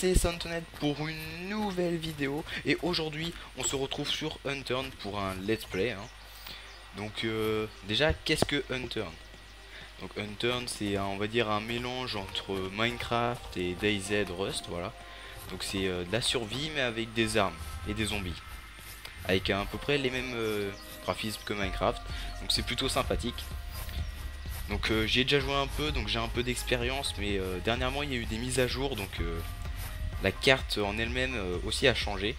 c'est Santonet pour une nouvelle vidéo. Et aujourd'hui, on se retrouve sur Unturned pour un let's play. Donc déjà, qu'est-ce que Unturned? Donc Unturned, c'est on va dire un mélange entre Minecraft et DayZ Rust, voilà. Donc c'est de la survie mais avec des armes et des zombies. Avec à peu près les mêmes graphismes que Minecraft. Donc c'est plutôt sympathique. Donc j'y ai déjà joué un peu, donc j'ai un peu d'expérience, mais dernièrement il y a eu des mises à jour, donc la carte en elle-même aussi a changé.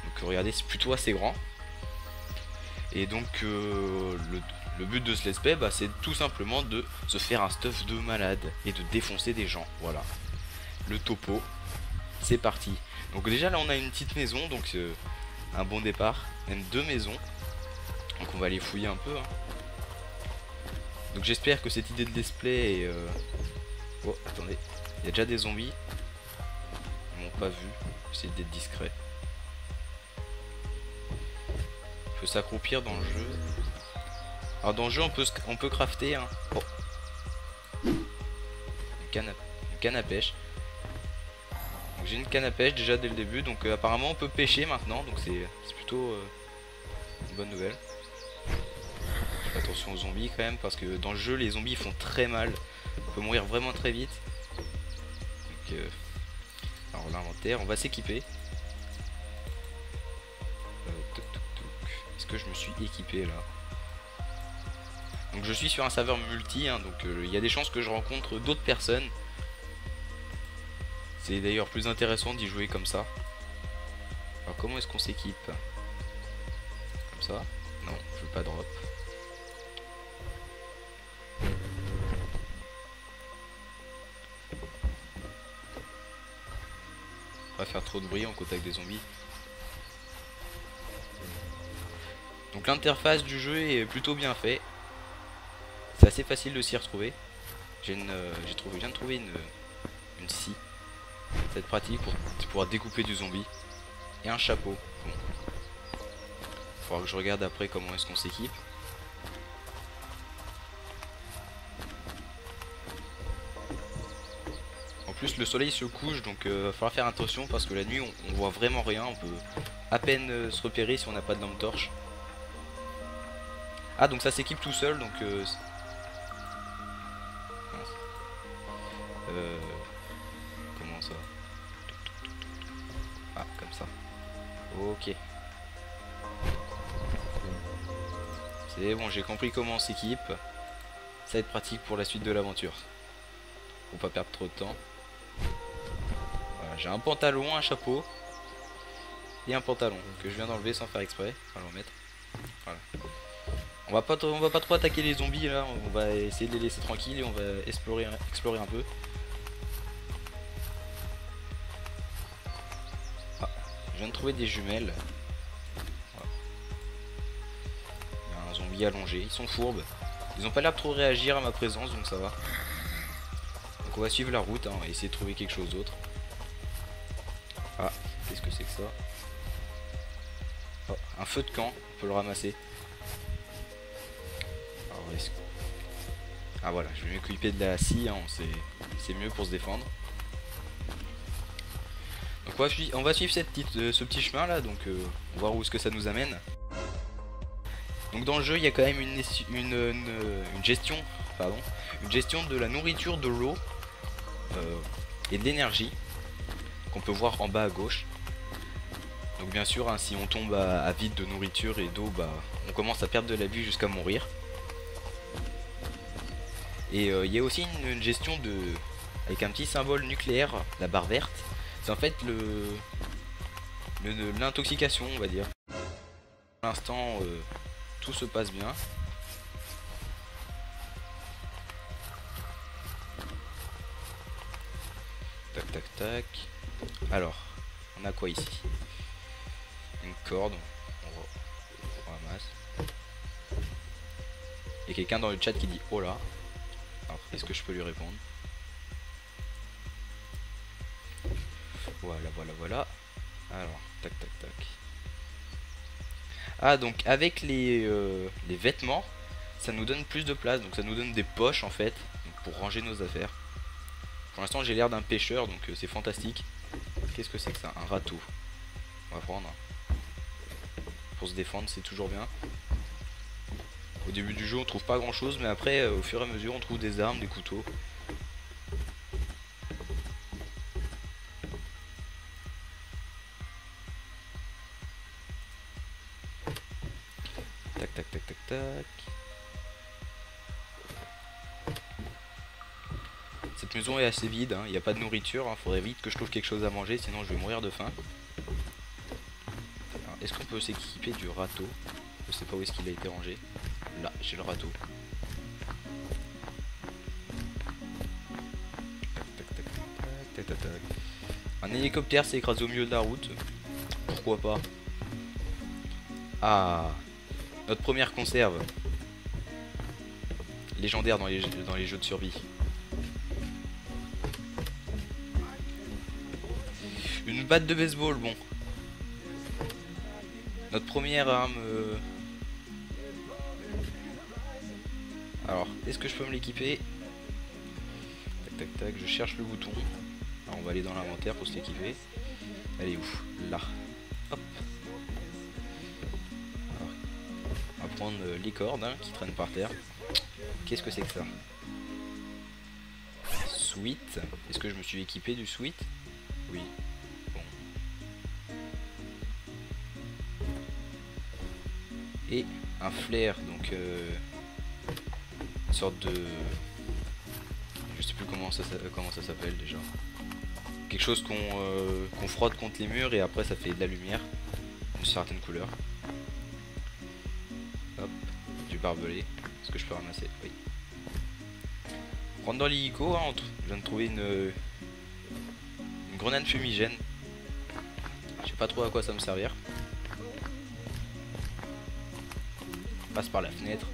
Donc regardez, c'est plutôt assez grand. Et donc le but de ce let's play, c'est tout simplement de se faire un stuff de malade et de défoncer des gens. Voilà, le topo, c'est parti. Donc déjà là on a une petite maison, donc un bon départ, même deux maisons. Donc on va aller fouiller un peu. Donc j'espère que cette idée de let's play est... Oh, attendez, il y a déjà des zombies. Ils m'ont pas vu, j'essaie d'être discret. On peut s'accroupir dans le jeu. Alors dans le jeu on peut crafter oh. Une canne à pêche. Donc j'ai une canne à pêche déjà dès le début, donc apparemment on peut pêcher maintenant, donc c'est plutôt une bonne nouvelle. Attention aux zombies quand même, parce que dans le jeu les zombies font très mal. On peut mourir vraiment très vite. Donc, alors l'inventaire, on va s'équiper. Est-ce que je me suis équipé là? Donc je suis sur un serveur multi, donc il y a des chances que je rencontre d'autres personnes. C'est d'ailleurs plus intéressant d'y jouer comme ça. Alors comment est-ce qu'on s'équipe? Comme ça? Non, je veux pas drop. Pas faire trop de bruit en contact des zombies. Donc l'interface du jeu est plutôt bien fait. C'est assez facile de s'y retrouver. Je viens de trouver une scie. Ça va être pratique pour pouvoir découper du zombie. Et un chapeau. Bon. Faudra que je regarde après comment est-ce qu'on s'équipe. En plus le soleil se couche, donc va falloir faire attention parce que la nuit on voit vraiment rien. On peut à peine se repérer si on n'a pas de lampe torche. Ah, donc ça s'équipe tout seul, donc comment ça? Ah, comme ça. Ok. C'est bon, j'ai compris comment on s'équipe. Ça va être pratique pour la suite de l'aventure. Pour pas perdre trop de temps. Voilà, j'ai un pantalon, un chapeau et un pantalon que je viens d'enlever sans faire exprès. On va le remettre. Voilà. On va pas trop attaquer les zombies là. On va essayer de les laisser tranquilles et on va explorer un peu. Ah, je viens de trouver des jumelles. Voilà. Il y a un zombie allongé. Ils sont fourbes. Ils ont pas l'air de trop réagir à ma présence, donc ça va. Donc on va suivre la route et essayer de trouver quelque chose d'autre. Ah, qu'est-ce que c'est que ça? Oh, un feu de camp, on peut le ramasser. Alors, ah voilà, je vais m'équiper de la scie, c'est mieux pour se défendre. Donc on va suivre ce petit chemin là, donc on va voir où est-ce que ça nous amène. Donc dans le jeu il y a quand même une gestion, une gestion de la nourriture, de l'eau et de l'énergie qu'on peut voir en bas à gauche. Donc bien sûr si on tombe à vide de nourriture et d'eau, on commence à perdre de la vie jusqu'à mourir. Et il y a aussi une gestion avec un petit symbole nucléaire, la barre verte. C'est en fait l'intoxication, on va dire. Pour l'instant tout se passe bien. Tac tac tac. Alors, on a quoi ici? Une corde. On ramasse. Il y a quelqu'un dans le chat qui dit oh là. Alors, est-ce que je peux lui répondre? Voilà. Alors, tac tac tac. Ah, donc avec les vêtements, ça nous donne plus de place. Donc ça nous donne des poches en fait, donc, pour ranger nos affaires. Pour l'instant j'ai l'air d'un pêcheur, donc c'est fantastique. Qu'est-ce que c'est que ça? Un râteau. On va prendre. Pour se défendre, c'est toujours bien. Au début du jeu, on trouve pas grand chose, mais après, au fur et à mesure, on trouve des armes, des couteaux. Tac, tac, tac, tac, tac. Cette maison est assez vide, hein. Il n'y a pas de nourriture. Il faudrait vite que je trouve quelque chose à manger, sinon je vais mourir de faim. Est-ce qu'on peut s'équiper du râteau? Je sais pas où est-ce qu'il a été rangé. Là, j'ai le râteau. Tac, tac, tac, tac, tac, tac. Un hélicoptère s'est écrasé au milieu de la route. Pourquoi pas? Ah, notre première conserve. Légendaire dans les jeux de survie. Une batte de baseball, bon. Notre première arme. Alors, est-ce que je peux me l'équiper? Tac, tac, tac, je cherche le bouton. Alors, on va aller dans l'inventaire pour se l'équiper. Elle est où? Là. Hop. Alors, on va prendre les cordes hein, qui traînent par terre. Qu'est-ce que c'est que ça? Sweet. Est-ce que je me suis équipé du sweet? Oui. Bon. Et un flair, donc une sorte de... Je sais plus comment ça s'appelle déjà. Quelque chose qu'on frotte contre les murs et après ça fait de la lumière. Une certaine couleur. Hop, du barbelé. Est-ce que je peux ramasser? Oui. Rentre dans l'hélico, hein, je viens de trouver une grenade fumigène. Je sais pas trop à quoi ça me servir. Passe par la fenêtre.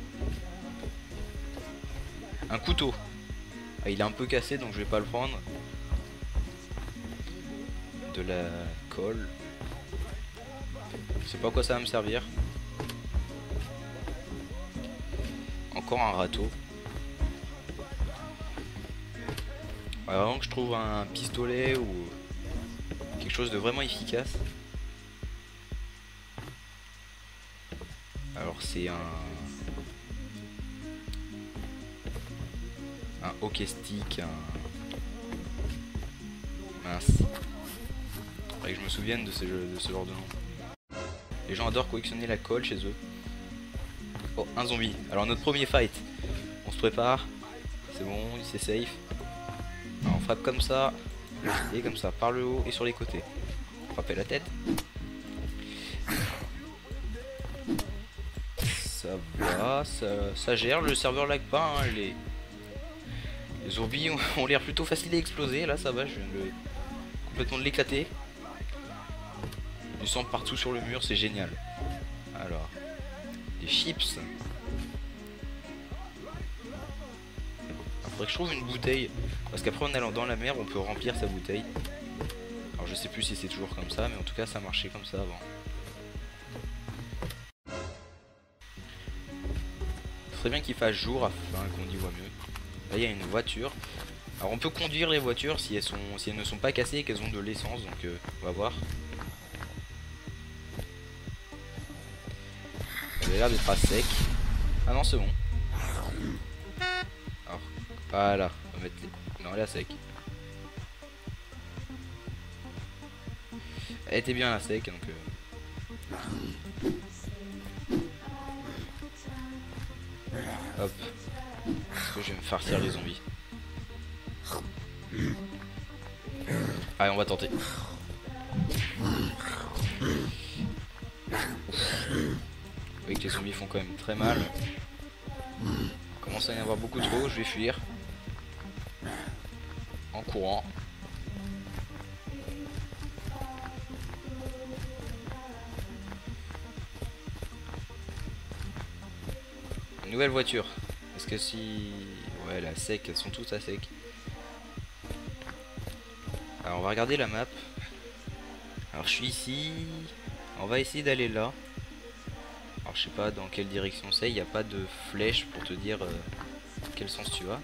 Un couteau. Ah, il est un peu cassé donc je vais pas le prendre. De la colle. Je sais pas à quoi ça va me servir. Encore un râteau. Ouais, vraiment que je trouve un pistolet ou quelque chose de vraiment efficace. Alors c'est un hockey stick, mince. Faudrait que je me souvienne de ce genre de nom. Les gens adorent collectionner la colle chez eux. Oh, un zombie. Alors notre premier fight. On se prépare. C'est bon, c'est safe. Alors, on frappe comme ça. Et comme ça, par le haut et sur les côtés. Frapper la tête. Ça va, ça gère. Le serveur lag pas. Hein, les zombies ont l'air plutôt faciles à exploser. Là ça va, je viens complètement de l'éclater. Du sang partout sur le mur, c'est génial. Alors, des chips. Il faudrait que je trouve une bouteille. Parce qu'après en allant dans la mer, on peut remplir sa bouteille. Alors je sais plus si c'est toujours comme ça, mais en tout cas ça marchait comme ça avant. Il faudrait bien qu'il fasse jour afin qu'on y voit mieux. Là il y a une voiture. Alors on peut conduire les voitures si elles ne sont pas cassées et qu'elles ont de l'essence, donc on va voir. Elle a l'air d'être à sec. Ah non c'est bon. Alors voilà, on va mettre les... Non elle est à sec. Elle était bien à sec donc hop. Est-ce que je vais me farcir les zombies? Allez on va tenter. Vous voyez que les zombies font quand même très mal. Il commence à y en avoir beaucoup trop, je vais fuir. En courant. Une nouvelle voiture. Est-ce que si... Ouais, elle est à sec, elles sont toutes à sec. Alors on va regarder la map. Alors je suis ici. On va essayer d'aller là. Alors je sais pas dans quelle direction c'est. Il n'y a pas de flèche pour te dire quel sens tu vas.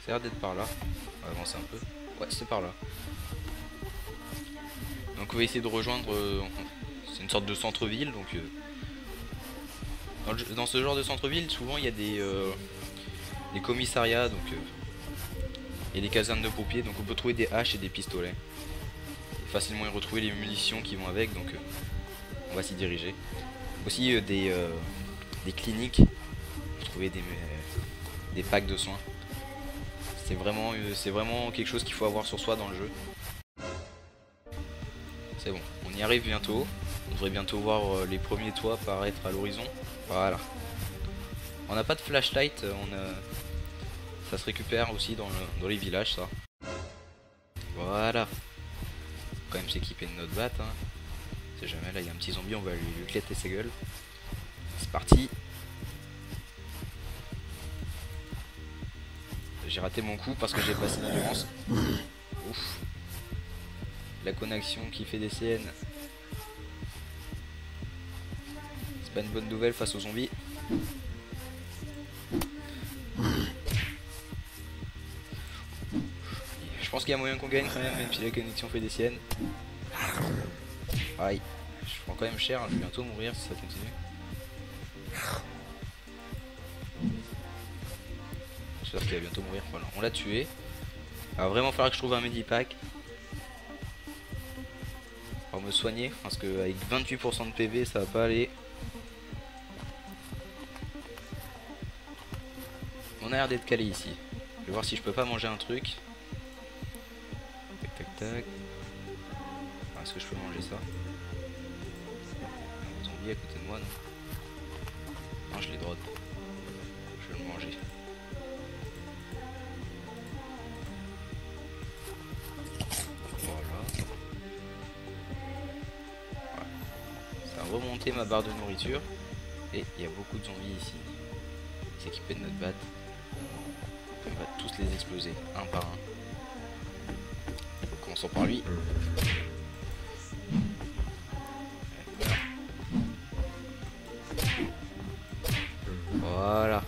Ça a l'air d'être par là. On va avancer un peu. Ouais, c'est par là. Donc on va essayer de rejoindre, c'est une sorte de centre-ville, donc dans ce genre de centre-ville, souvent il y a des commissariats, donc il y a des casernes de pompiers, donc on peut trouver des haches et des pistolets. Et facilement y retrouver les munitions qui vont avec, donc on va s'y diriger. Aussi des cliniques, pour trouver des packs de soins. C'est vraiment quelque chose qu'il faut avoir sur soi dans le jeu. C'est bon, on y arrive bientôt. On devrait bientôt voir les premiers toits apparaître à l'horizon. Voilà. On n'a pas de flashlight, ça se récupère aussi dans les villages, ça. Voilà. Faut quand même s'équiper de notre batte. Hein. C'est jamais, là il y a un petit zombie, on va lui éclater ses gueules. C'est parti. J'ai raté mon coup parce que j'ai passé l'endurance. Ouf. La connexion qui fait des CN. C'est pas une bonne nouvelle face aux zombies. Je pense qu'il y a moyen qu'on gagne quand même si la connexion fait des siennes. Aïe. Je prends quand même cher, je vais bientôt mourir si ça continue. J'espère qu'il va bientôt mourir. Voilà, on l'a tué. Il va vraiment falloir que je trouve un medipack. Pour me soigner, parce qu'avec 28% de PV ça va pas aller. On a l'air d'être calé ici. Je vais voir si je peux pas manger un truc. Tac tac tac. Ah, est-ce que je peux manger ça? Un zombie à côté de moi, non? Non, je l'ai drop. Je vais le manger. Voilà. Ça a remonté ma barre de nourriture. Et il y a beaucoup de zombies ici. S'équiper de notre batte. On va tous les exploser, un par un. Commençons par lui. Voilà.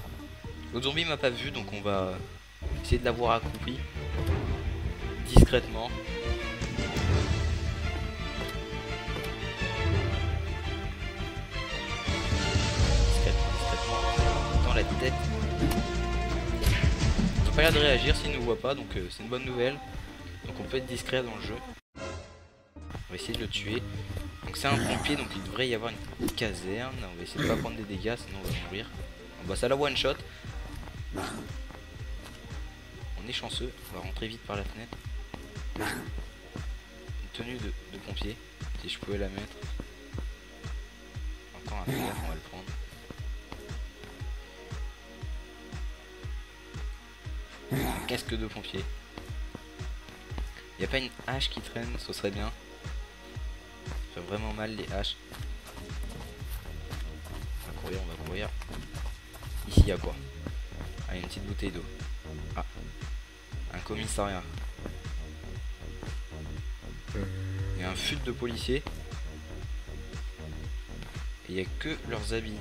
L'autre zombie m'a pas vu, donc on va essayer de l'avoir accroupi discrètement. Discrètement dans la tête. On n'a pas l'air de réagir s'il ne nous voit pas, donc c'est une bonne nouvelle. Donc on peut être discret dans le jeu. On va essayer de le tuer. Donc c'est un pompier, donc il devrait y avoir une caserne. On va essayer de pas prendre des dégâts, sinon on va mourir. Bon, bah ça la one shot. On est chanceux, on va rentrer vite par la fenêtre. Une tenue de pompier, si je pouvais la mettre. Encore un gaffe, on va le prendre. Un casque de pompier. Y a pas une hache qui traîne, ce serait bien. Ça fait vraiment mal les haches. On va courir, on va courir. Ici il y a quoi? Ah, une petite bouteille d'eau. Ah, un commissariat. Il y a un fut de policiers. Et il n'y a que leurs habits.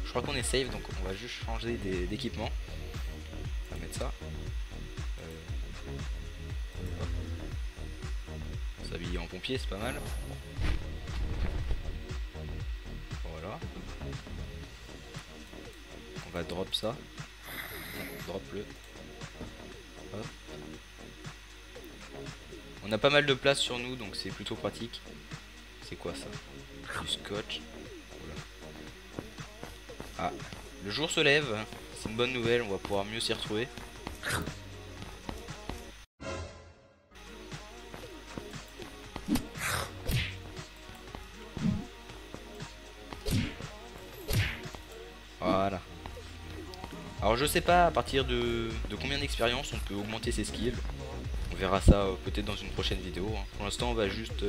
Je crois qu'on est safe, donc on va juste changer d'équipement. On va mettre ça. S'habiller en pompier, c'est pas mal. Voilà. On va drop ça. Drop le. Hop. On a pas mal de place sur nous, donc c'est plutôt pratique. C'est quoi ça? Du scotch. Voilà. Ah, le jour se lève. C'est une bonne nouvelle, on va pouvoir mieux s'y retrouver. Voilà. Alors je sais pas à partir de combien d'expérience on peut augmenter ses skills. On verra ça peut-être dans une prochaine vidéo. Hein. Pour l'instant on va juste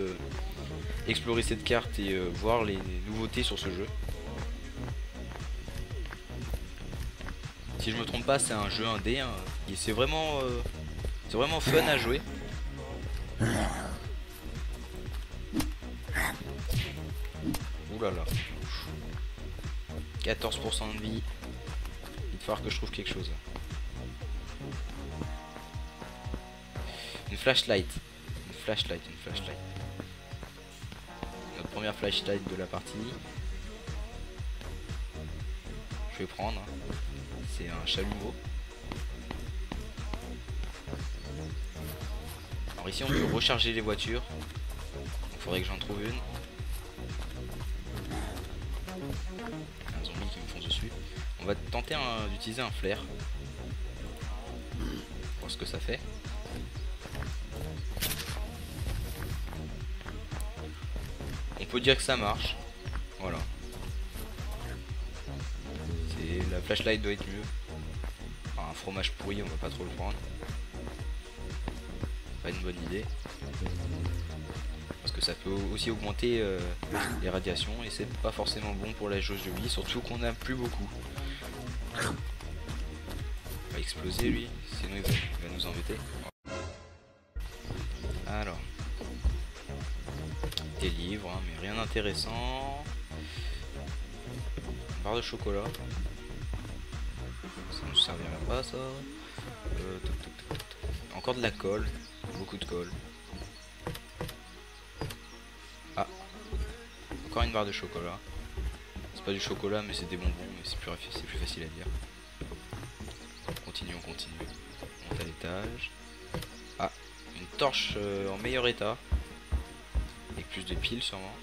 explorer cette carte et voir les nouveautés sur ce jeu. Si je me trompe pas, c'est un jeu indé hein, et c'est vraiment fun à jouer. Oulala. 14% de vie. Il va falloir que je trouve quelque chose. Une flashlight. Une flashlight, une flashlight. Notre première flashlight de la partie. Je vais prendre. C'est un chalumeau. Alors ici on peut recharger les voitures. Il faudrait que j'en trouve une. Un zombie qui me fonce dessus. On va tenter d'utiliser un flair. Voir ce que ça fait. On peut dire que ça marche. Voilà. La flashlight doit être mieux. Enfin, un fromage pourri, on va pas trop le prendre. Pas une bonne idée. Parce que ça peut aussi augmenter les radiations et c'est pas forcément bon pour la jauge de vie, surtout qu'on n'a plus beaucoup. Il va exploser lui, sinon il va nous embêter. Alors. Des livres, hein, mais rien d'intéressant. Barre de chocolat. Ça ne servira pas ça. Encore de la colle. Beaucoup de colle. Ah. Encore une barre de chocolat. C'est pas du chocolat mais c'est des bonbons, mais c'est plus facile à dire. On continue. On monte à l'étage. Ah. Une torche en meilleur état. Avec plus de piles sûrement.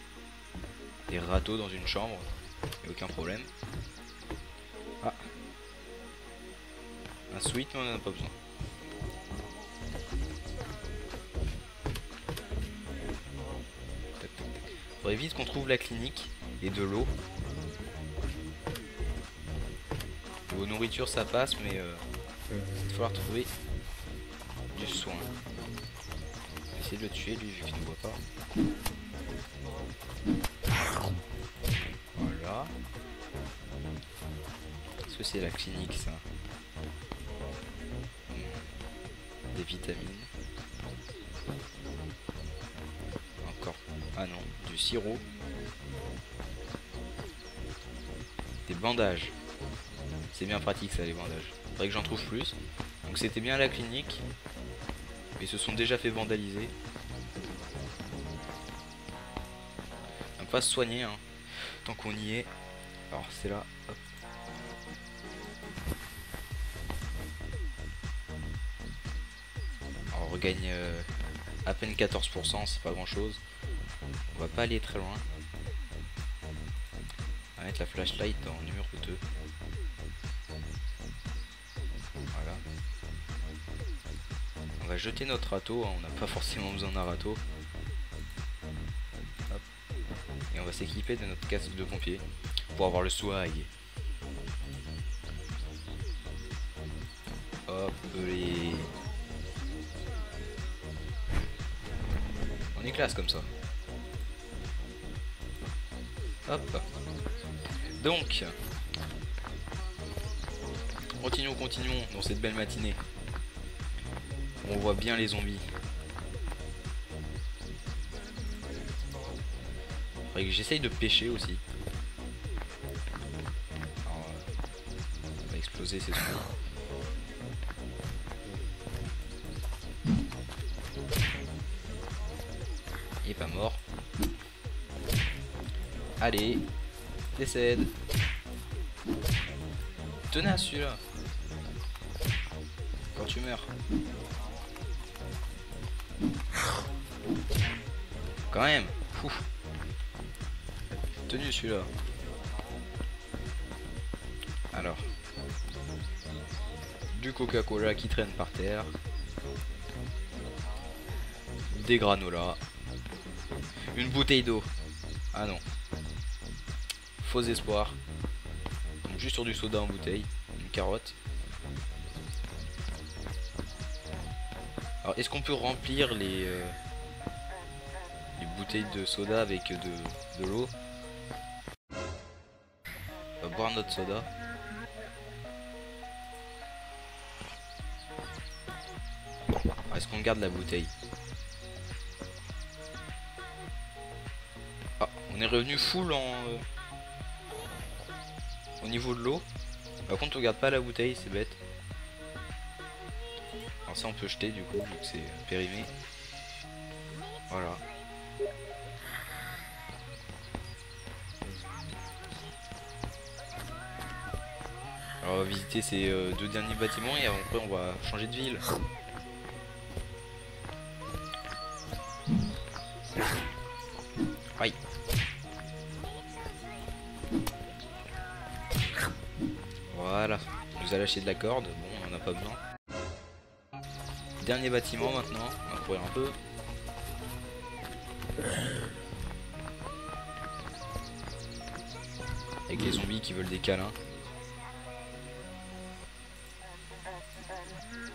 Des râteaux dans une chambre. Et aucun problème. Ah. Un sweat mais on n'en a pas besoin. Faudrait vite qu'on trouve la clinique et de l'eau. Vos nourritures ça passe mais il va falloir trouver du soin. On va essayer de le tuer lui vu qu'il ne voit pas. Voilà. Est-ce que c'est la clinique ça? Des vitamines. Encore. Ah non, du sirop. Des bandages. C'est bien pratique ça les bandages. Faudrait que j'en trouve plus. Donc c'était bien à la clinique. Mais ils se sont déjà fait vandaliser. On va se soigner hein. Tant qu'on y est. Alors c'est là. Hop. Alors, on regagne à peine 14%, c'est pas grand chose. On va pas aller très loin. On va mettre la flashlight en numéro 2. Voilà. On va jeter notre râteau, hein. On n'a pas forcément besoin d'un râteau. Hop. Et on va s'équiper de notre casque de pompier pour avoir le swag. Hop les. On est classe comme ça. Hop. Donc, continuons dans cette belle matinée. On voit bien les zombies. Faudrait que j'essaye de pêcher aussi. Alors, on va exploser ces zombies. Il est pas mort. Allez, décède. Tenace celui-là. Quand tu meurs. Quand même. Ouf. Tenu celui-là. Alors. Du Coca-Cola qui traîne par terre. Des granolas. Une bouteille d'eau. Ah non. Faux espoir. Donc juste sur du soda en bouteille. Une carotte. Alors est-ce qu'on peut remplir les bouteilles de soda avec de l'eau? On va boire notre soda. Est-ce qu'on garde la bouteille? Ah, on est revenu full au niveau de l'eau. Par contre on garde pas la bouteille, c'est bête. Alors ça on peut jeter du coup vu que c'est périmé. Voilà. Alors on va visiter ces deux derniers bâtiments et après on va changer de ville. Aïe. Voilà. Il nous a lâché de la corde. Bon, on en a pas besoin. Dernier bâtiment maintenant. On va courir un peu. Avec les zombies qui veulent des câlins.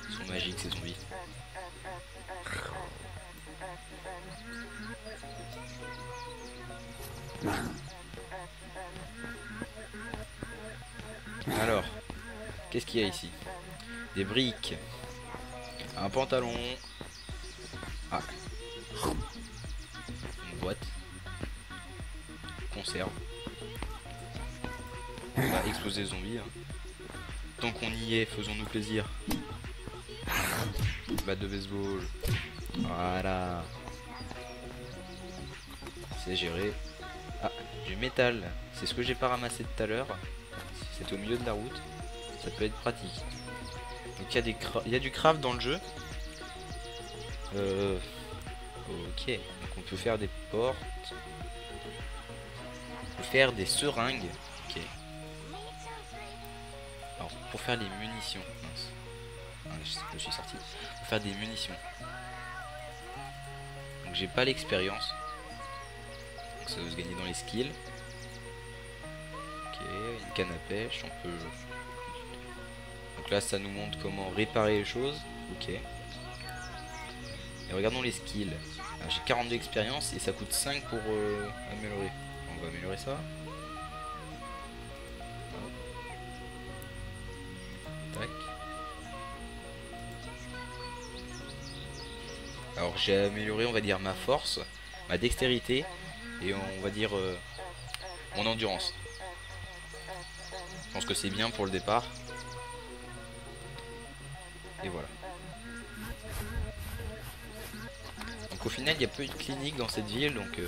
Ils sont magiques ces zombies. Alors, qu'est-ce qu'il y a ici? Des briques. Un pantalon. Ah. Une boîte. Conserve. On va exploser les zombies. Hein. Tant qu'on y est, faisons-nous plaisir. Batte de baseball. Voilà. C'est géré. Ah, du métal. C'est ce que j'ai pas ramassé tout à l'heure. C'est au milieu de la route. Ça peut être pratique. Donc il y a du craft dans le jeu. Ok. Donc on peut faire des portes. On peut faire des seringues. Ok. Alors pour faire des munitions. Mince. Ah, je suis sorti. Pour faire des munitions. Donc j'ai pas l'expérience. Donc ça va se gagner dans les skills. Ok, une canne à pêche, on peut... Donc là ça nous montre comment réparer les choses. Ok. Et regardons les skills. J'ai 42 expérience et ça coûte 5 pour améliorer. On va améliorer ça. Tac. Alors j'ai amélioré, on va dire, ma force, ma dextérité et on va dire mon endurance. Je pense que c'est bien pour le départ. Et voilà. Donc au final il y a peu de cliniques dans cette ville. Donc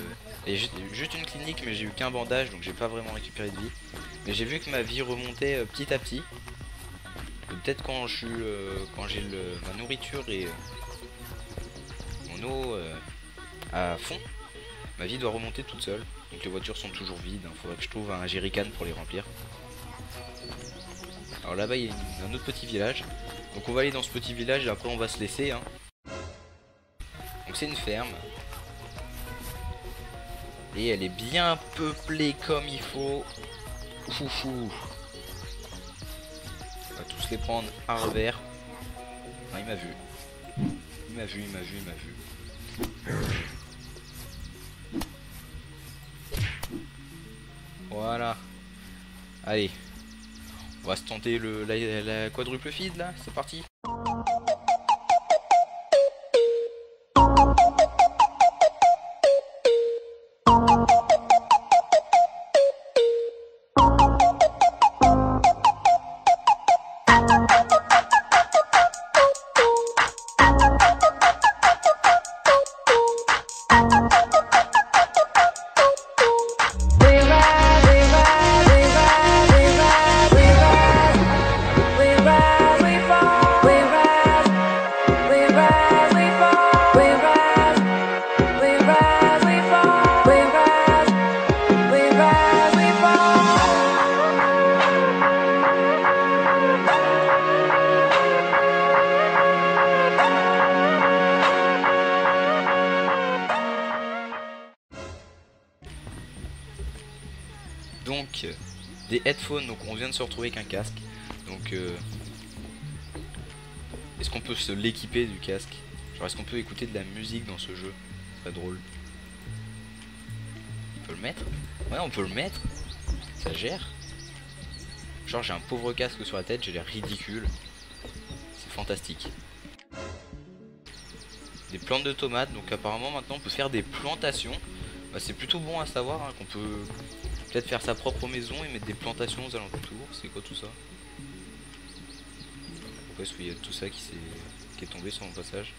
et juste une clinique, mais j'ai eu qu'un bandage, donc j'ai pas vraiment récupéré de vie. Mais j'ai vu que ma vie remontait petit à petit. Peut-être quand j'ai ma nourriture et mon eau à fond, ma vie doit remonter toute seule. Donc les voitures sont toujours vides. Il faudrait que je trouve un jerrycan pour les remplir. Alors là-bas il y a un autre petit village. Donc on va aller dans ce petit village et après on va se laisser. Hein. Donc c'est une ferme. Et elle est bien peuplée comme il faut. Foufou. On va tous les prendre à revers. Ah, il m'a vu. Il m'a vu. Voilà. Allez. On va se tenter la quadruple feed là. C'est parti. Donc des headphones, donc on vient de se retrouver avec un casque. Donc est-ce qu'on peut se l'équiper du casque? Genre est-ce qu'on peut écouter de la musique dans ce jeu? Ce serait drôle. On peut le mettre? Ouais, on peut le mettre. Ça gère. Genre j'ai un pauvre casque sur la tête, j'ai l'air ridicule. C'est fantastique. Des plantes de tomates, donc apparemment maintenant on peut faire des plantations. Bah, c'est plutôt bon à savoir hein, qu'on peut peut-être faire sa propre maison et mettre des plantations aux alentours. C'est quoi tout ça? Pourquoi est-ce qu'il y a tout ça qui est tombé sur mon passage?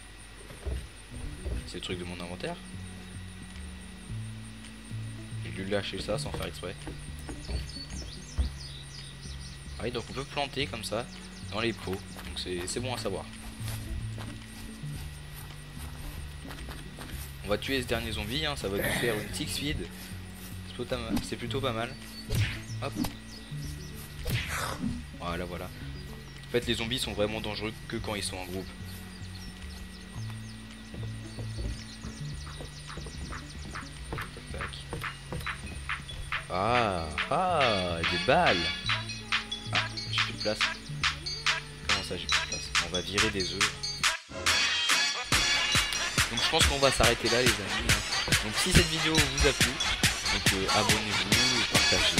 C'est le truc de mon inventaire? lui lâcher ça sans faire exprès. Ah oui, donc on peut planter comme ça dans les pots. Donc c'est bon à savoir. On va tuer ce dernier zombie, hein, ça va nous faire une 6 feed. C'est plutôt pas mal. Hop. Voilà, voilà. En fait, les zombies sont vraiment dangereux que quand ils sont en groupe. Tac, tac. Ah, des balles. Ah, j'ai plus de place. Comment ça, j'ai plus de place? On va virer des œufs. Donc je pense qu'on va s'arrêter là, les amis. Donc si cette vidéo vous a plu, donc abonnez-vous, partagez,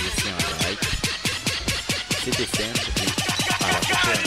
laissez un like. C'était Sam, et à la prochaine.